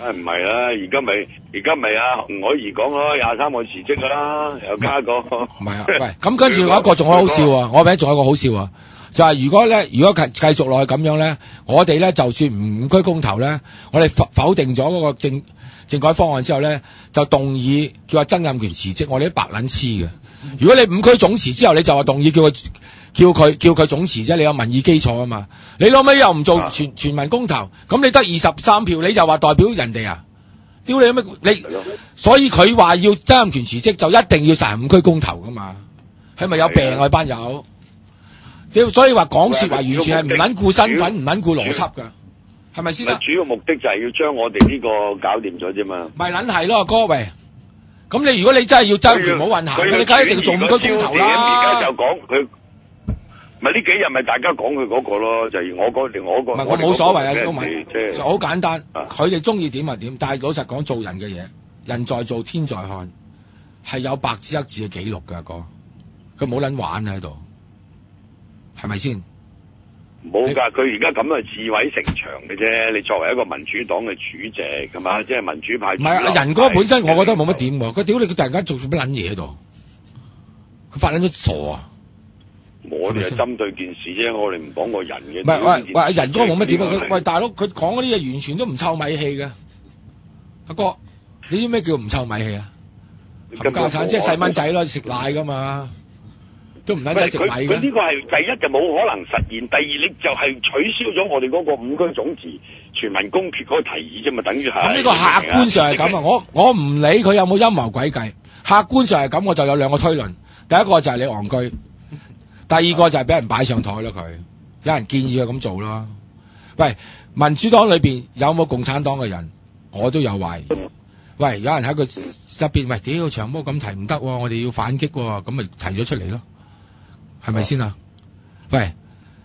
唔係啦，而家咪啊吳靄儀講咯，23個辭職啦，又加個。唔係啊，喂，咁跟住有一個仲好笑啊，我俾仲有一個好笑啊，就係如果繼續落去咁樣咧，我哋咧就算唔5區公投咧，我哋否定咗嗰個政改方案之後咧，就動議叫阿曾蔭權辭職，我哋都白撚黐嘅。如果你5區總辭之後，你就話動議叫佢總辭啫，你有民意基礎啊嘛。你攞尾又唔做全民公投，咁你得23票，你就話代表人哋啊？屌你咩？所以佢話要曾蔭權辭職，就一定要實行5區公投噶嘛？係咪有病啊？班友？所以話講說話完全係唔撚顧身份，唔撚顧邏輯㗎，係咪先啊？主要目的就係要將我哋呢個搞掂咗啫嘛。咪撚係咯，哥喂。咁你如果你真係要曾蔭權冇運行，你梗係一定要做5區公投啦。而家就講佢。咪呢幾日咪大家講佢嗰個咯，就係我個。唔係我冇所謂啊，都唔係，就好簡單。佢哋中意點就點，但係老實講，做人嘅嘢，人在做天在看，係有白紙黑字嘅記錄㗎，哥。佢冇撚玩喺度，係咪先？冇㗎，佢而家咁係自毀城牆嘅啫。你作為一個民主黨嘅主席，係嘛？即係民主派。唔係啊，仁哥本身我覺得冇乜點喎。佢屌你，佢突然間做乜撚嘢喺度？佢發撚咗傻啊！我哋係針對件事啫，我哋唔講個人嘅。唔係喂，仁哥冇乜點啊？喂，大佬，佢講嗰啲嘢完全都唔臭米氣嘅。阿哥，你知咩叫唔臭米氣啊？冚家產即係細蚊仔咯，食奶噶嘛，都唔撚使食米嘅。佢呢個係第一就冇可能實現，第二你就係取消咗我哋嗰個5區總辭全民公決嗰個提議啫嘛，等於係。咁呢個客觀上係咁啊！我唔理佢有冇陰謀詭計，客觀上係咁，我就有2個推論。第一個就係你戇居。第二個就係俾人擺上台咯，佢有人建議佢咁做咯。喂，民主黨裏邊有冇共產黨嘅人？我都有懷疑。喂，有人喺佢側邊，喂，屌長毛咁提唔得，我哋要反擊，咁咪提咗出嚟咯，係咪先啊？喂，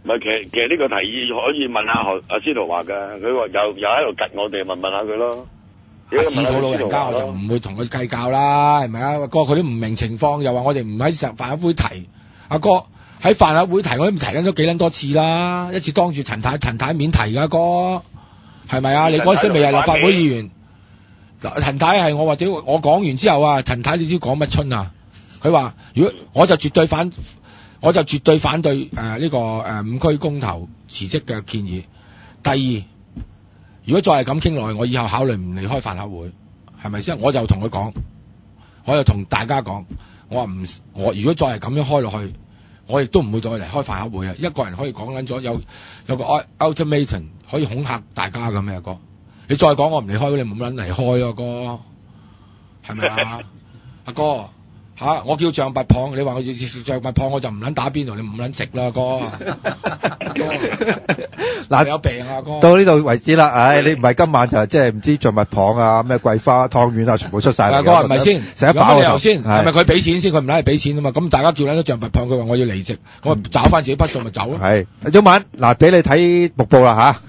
唔係其實呢個提議可以問下阿司徒華㗎，佢話又喺度窒我哋，問下佢咯。司徒老人家我就唔會同佢計較啦，係咪啊？哥佢都唔明情況，又話我哋唔喺飯委會提，阿哥。喺飯委會提，我都提緊咗幾撚多次啦，一次當住陳太面提㗎哥，係咪啊？你嗰時未係立法會議員，陳太係我或者我講完之後啊，陳太你知講乜春啊？佢話如果我就絕對反對呢個5區公投辭職嘅建議。第二，如果再係咁傾落去，我以後考慮唔離開飯委會，係咪先？我就同佢講，我就同大家講，我話我如果再係咁樣開落去。我亦都唔會再嚟開飯盒會啊！一個人可以講緊咗有個 ultimatum 可以恐嚇大家咁嘅哥，你再講我唔離開，你冇撚嚟開啊哥，係咪啊？阿哥嚇，我叫象拔蚌，你話我要食象拔蚌，我就唔撚打邊爐，你唔撚食啦哥。嗱，有病啊哥！到呢度為止啦，唉，你唔係今晚就即係唔知象拔蚌啊、咩桂花湯圓啊，全部出晒嚟。哥係咪先？食一飽理由先？係咪佢俾錢先？佢唔撚係俾錢啊嘛？咁大家叫撚咗象拔蚌，佢話我要離職，我找翻自己筆數咪走咯。係，今晚嗱俾你睇瀑布啦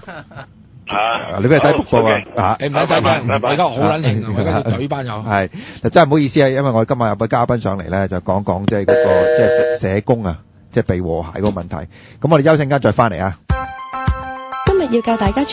嚇，你俾你睇瀑布啊！你唔使驚，我而家好撚興啊！我而家要懟班友。係，真係唔好意思啊，因為我今晚有位嘉賓上嚟咧，就講講即係嗰個即係社工啊，即係被和諧嗰個問題。咁我哋休息間再翻嚟啊！今日要教大家